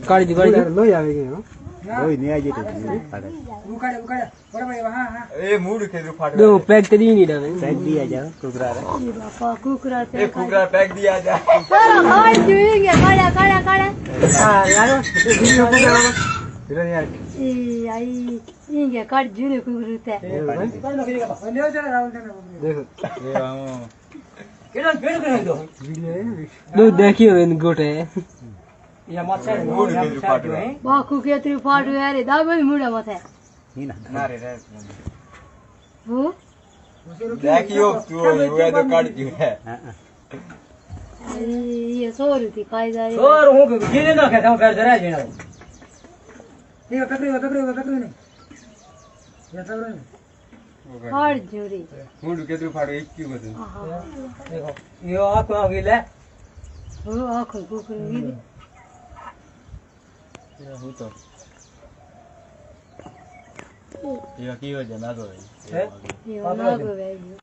काली दिवाली लो आवेगी हो ओए नहीं आ जेते उखाड़े उखाड़े बड़ा भाई हां हां ए मूड के जो फाड़ दो पैक तो नहीं डाले पैक दिया जा कुकरा रे बापा कुकरा पे ए कुकरा पैक दिया जा चलो खाए जुएंगे काड़ा काड़ा काड़ा हां यारो वीडियो कुकरा चलो यार ए आई इंगे काट जुने कुकरुते ले चला राहुल देखो ए हां केडो केडो करे दो वीडियो है दो देखियो इन गोटे या मत से मूड के जो फाड़ है बाकू के त्री फाड़ रे दाबे मुड़ा मथे ना रे रे वो देखियो तू ये तो काट दियो है ये सोर थी काय जा रे और हूं के गिने ना के हम कर जरा जेना ये पकड़ो नहीं ये पकड़ो नहीं फाड़ जुरी मूड के तो फाड़ एक क्यों बता देखो यो आको आगिले वो आखो कुकरू गिरी हो तो ये की हो जना तो ये ना गो भाई